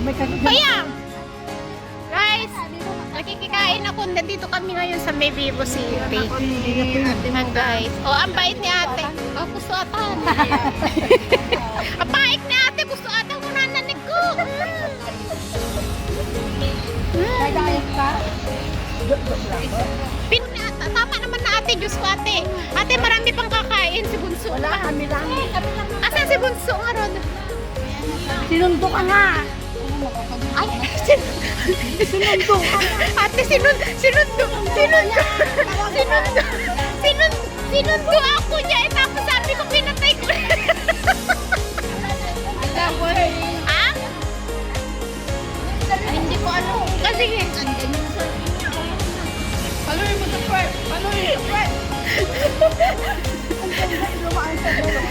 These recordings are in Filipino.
Kaya, guys, nakikikain ako. Nandito kami ngayon sa May Vivo City. Ayan guys. Oh, ang bait ni ate. Oh, gusto atan. Ang bait ni ate. Gusto atan mo nananig ko. Nagayat ka? Tama naman na ate. Diyos ko ate. Ate, marami pang kakain. Si Bunso. Wala, kami lang. Asan si Bunso nga ron? Sinundo ka nga. Ay, Sinundo ka nga. ate, sinundo ako niya. Eh, tapos sabi ko, pinatay ko. Ah? Ay, hindi ko alam. Kasi, Paluin mo sa Fred. Paluin mo sa Fred. Lumaan sa dero.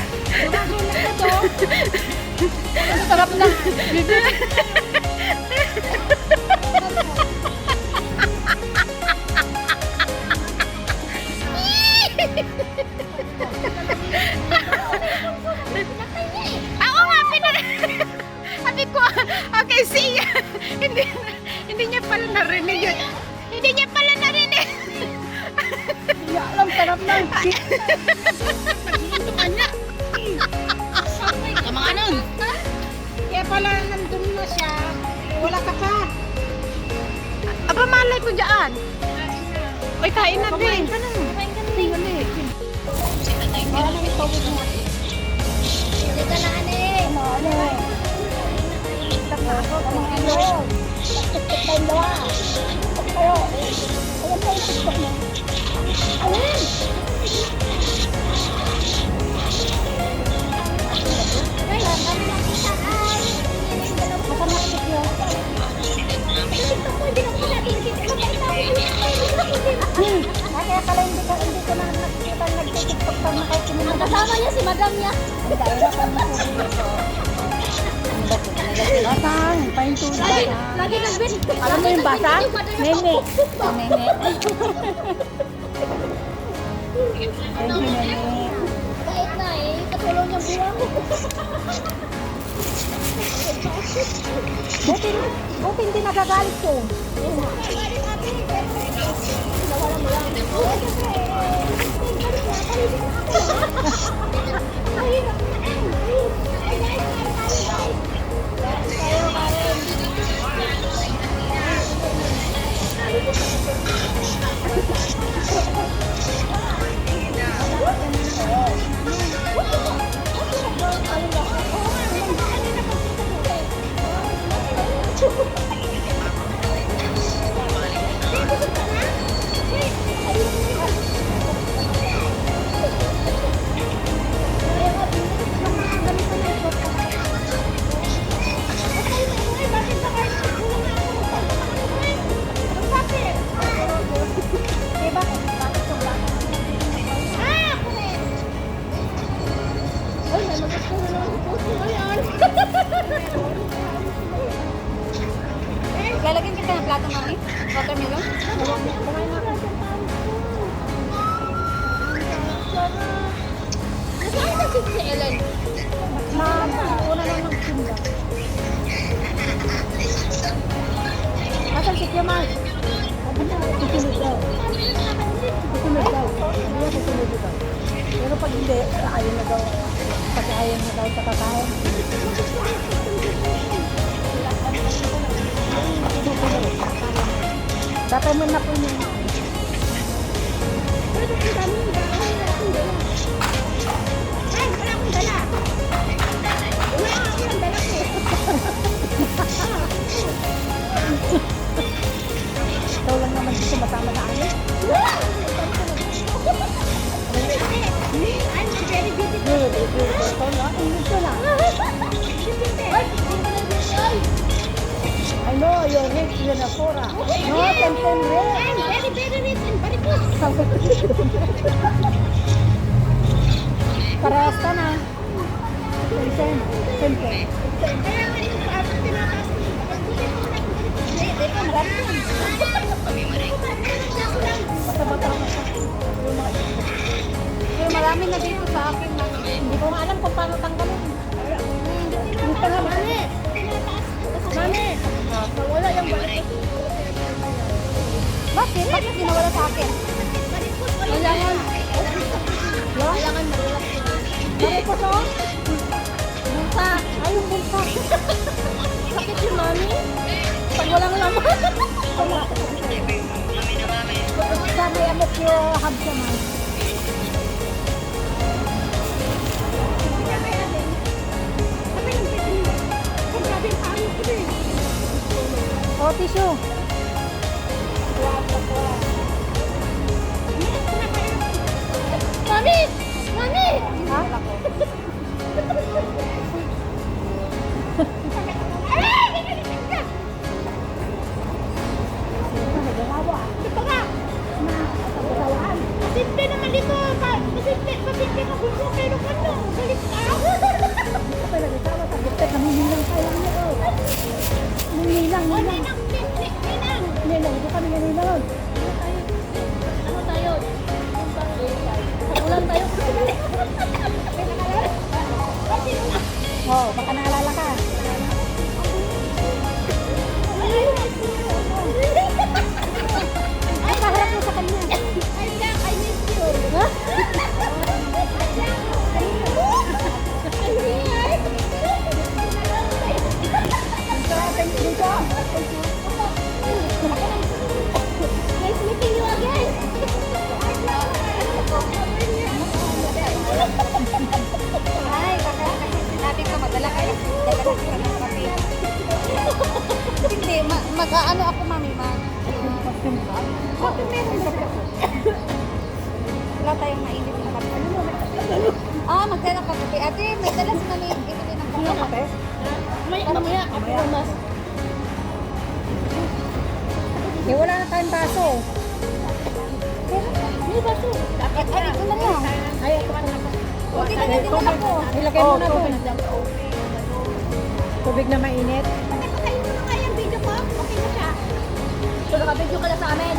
Lumagulat ka to. Ang sarap na. ako nga, sabi ko, okay, see ya. Hindi niya pala narinig yun. Hindi niya pala narinig. Hindi alam, sarap na. Ito ka na. Mga nun. Kaya pala nandun na siya. Wala ka pa. Aba, malay ko dyan. Uy, kain na din. Kumain ka na. Kumain ka na. Tingnan Wala nang itawid mo. Hindi ka na, ane. Ano? Takot ako. Ang ano? Takot tayong dawa. Ayo. Ayan tayo TikTok mo. Ayan. Kami nakita ay. Matamatik yun. TikTok mo, hindi na ko natin. Kaya pala hindi ko na nakikita nag-tiktok pag nakikita. Ang kasama niya si madam niya. Ang dahil ako nagsusulit. Basang, pahintunan. Lagi nag-bin. Alam mo yung basang? Nene. Nene. Thank you, Nene. Kahit na eh, katulong yung buwang. Buti hindi nagagalit ko. Nawala mo lang. Lalagyan kita ng plato, mami? Watermelon? Nasaan na si Ellen? Una na magsimba. Nasaan si Kiamal? Susunod daw. Susunod daw. Hindi susunod daw. Pero pag hindi, ayaw na daw. Pag ayaw na daw sa kakain. Dapat mo na po niya. Pero ang dami yung dala. Ay, wala akong dala. Wala akong dala ko. Ikaw lang naman dito masama sa amin. I'm very beautiful. Ito lang. Ito lang. I know you're rich in Afora. No, I'm rich. I'm very rich in Baricus. Parehas ka na. Siyempre. Kaya nga yung tinataas ko yung pagkulit ko na marami yan. Bata-bata na siya. Kaya marami na dito sa akin. Hindi ko alam kung paano tanggalin. Hindi ka nga, mami. Mami. Bakit? Bakit di nawala sa akin? Kailangan. Kailangan malulat. Bakit po to? Bulsa. Ay, yung bulsa. Sakit si mami. Pag walang laman. Sa may amok yung hub siya, mami. Oh, tissue. Mami! Mami! Ha? Masimple naman dito. Masimple ka kung pero ano? Galit ka. Namimilang tayo lang nito. Namimilang, O, nilang. ninang. Nilang, ito kami nanilang. Ano tayo? Ulan tayo. Oh, baka naalala ka. Ay, kaharap mo sa kanya. Ay, Jack, I miss you. Ha? Nice meeting you again. Ay, sinabi ko, madala kayo. Dadala ka ng kape. Hindi, mag-ano ako, mami, Kape meron ba? Wala tayong mainit na kape. Ah, magdala ka kape. Ate, may dala si mami. Ibili ng kape. Mamaya, ako mas. Eh, wala na tayong baso. May baso. Ay, ito na lang. Ay, ako na. Okay na, dito na ako. Ilagay mo na doon. Tubig na mainit. Patayin mo na nga yung video ko. Okay na siya. So, nakabidyo ka na sa amin.